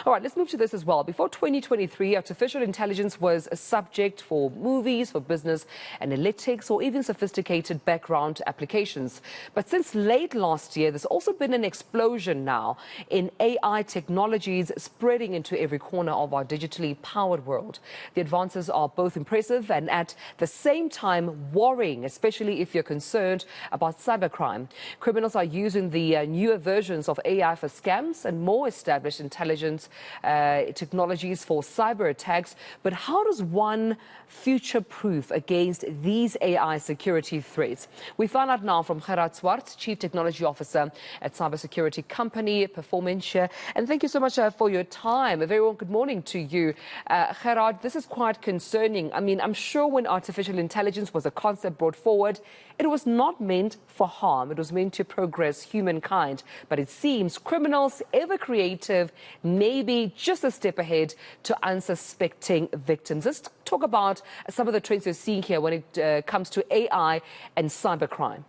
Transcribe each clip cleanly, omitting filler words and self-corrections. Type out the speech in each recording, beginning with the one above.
All right, let's move to this as well. Before 2023, artificial intelligence was a subject for movies, for business analytics, or even sophisticated background applications. But since late last year, there's also been an explosion now in AI technologies spreading into every corner of our digitally powered world. The advances are both impressive and at the same time worrying, especially if you're concerned about cybercrime. Criminals are using the newer versions of AI for scams and more established intelligence technologies for cyber attacks. But how does one future-proof against these AI security threats? We find out now from Gerhard Swart, Chief Technology Officer at cybersecurity company Performant. And thank you so much for your time. A very warm good morning to you. Gerhard, this is quite concerning. I mean, I'm sure when artificial intelligence was a concept brought forward, it was not meant for harm. It was meant to progress humankind. But it seems criminals, ever creative, may be just a step ahead to unsuspecting victims. Let's talk about some of the trends you're seeing here when it comes to AI and cybercrime.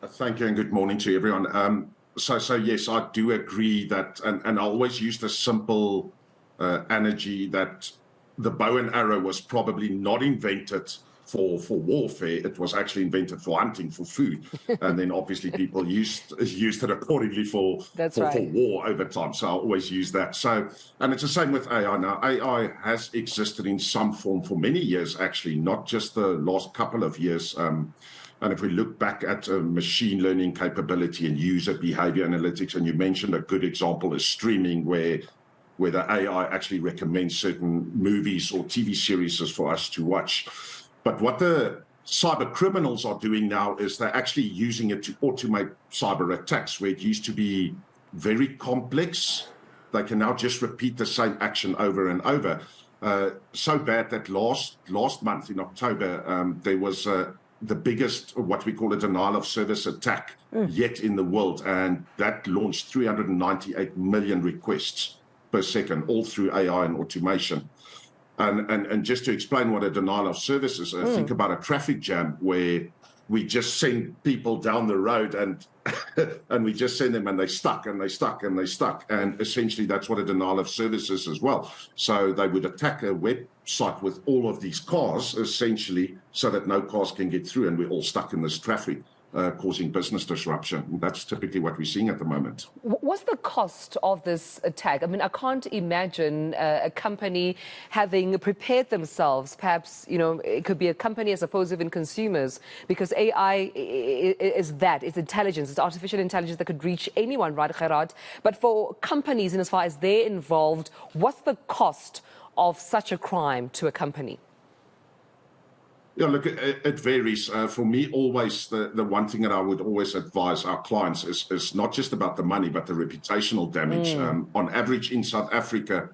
Thank you and good morning to everyone. So yes, I do agree that, and I always use the simple analogy that the bow and arrow was probably not invented for warfare. It was actually invented for hunting, for food. And then obviously people used it accordingly for war over time. So I always use that. So, and it's the same with AI now. AI has existed in some form for many years, actually, not just the last couple of years. And if we look back at machine learning capability and user behavior analytics, and you mentioned a good example is streaming, where the AI actually recommends certain movies or TV series for us to watch. But what the cyber criminals are doing now is they're actually using it to automate cyber attacks, where it used to be very complex. They can now just repeat the same action over and over. So bad that last month in October, there was the biggest, what we call a denial of service attack yet in the world. And that launched 398 million requests per second, all through AI and automation. And just to explain what a denial of service is, think about a traffic jam where we just send people down the road and we just send them and they stuck and they stuck and they stuck. And essentially that's what a denial of service is as well. So they would attack a website with all of these cars, essentially, so that no cars can get through and we're all stuck in this traffic. Causing business disruption. That's typically what we're seeing at the moment. What's the cost of this attack? I mean, I can't imagine a company having prepared themselves. Perhaps, you know, it could be a company as opposed to even consumers, because AI is that. It's intelligence. It's artificial intelligence that could reach anyone, right, Gerhard? But for companies, and as far as they're involved, what's the cost of such a crime to a company? Yeah, look, it varies. For me, always the one thing that I would always advise our clients is not just about the money, but the reputational damage. On average in South Africa,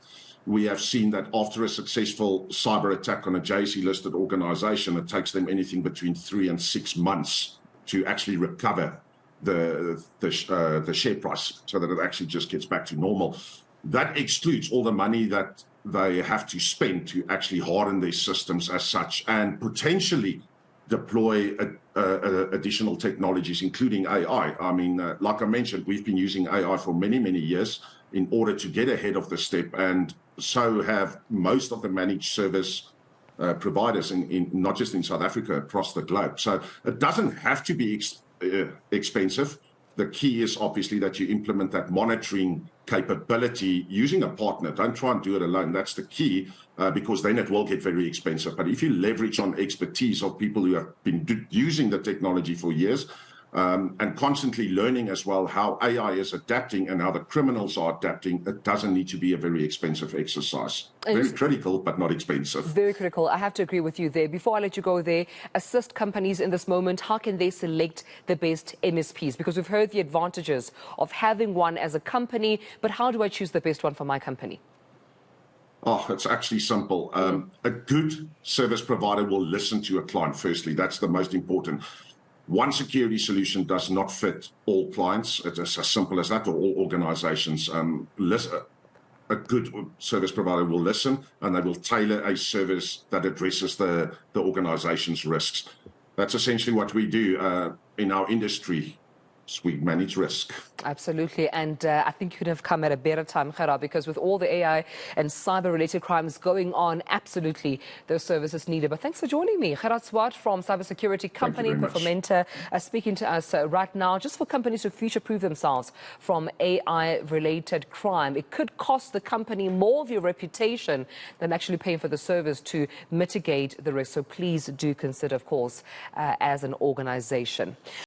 we have seen that after a successful cyber attack on a JSE-listed organization, it takes them anything between 3 and 6 months to actually recover the share price so that it actually just gets back to normal. That excludes all the money that they have to spend to actually harden their systems as such and potentially deploy additional technologies, including AI. I mean, like I mentioned, we've been using AI for many, many years in order to get ahead of the step, and so have most of the managed service providers, in not just in South Africa, across the globe. So it doesn't have to be expensive. The key is obviously that you implement that monitoring capability using a partner. Don't try and do it alone. That's the key, because then it will get very expensive. But if you leverage on expertise of people who have been using the technology for years, and constantly learning as well how AI is adapting and how the criminals are adapting, it doesn't need to be a very expensive exercise. Very critical, but not expensive. Very critical. I have to agree with you there. Before I let you go there, assist companies in this moment. How can they select the best MSPs? Because we've heard the advantages of having one as a company, but how do I choose the best one for my company? Oh, it's actually simple. A good service provider will listen to a client firstly. That's the most important. One security solution does not fit all clients. It's as simple as that, or all organizations. A good service provider will listen, and they will tailor a service that addresses the organization's risks. That's essentially what we do in our industry. we manage risk. Absolutely, and I think you could have come at a better time, Gerhard, because with all the AI and cyber-related crimes going on, absolutely, those services needed. But thanks for joining me. Gerhard Swart from cybersecurity company Performant, speaking to us right now, just for companies to future-proof themselves from AI-related crime. It could cost the company more of your reputation than actually paying for the service to mitigate the risk. So please do consider, of course, as an organization.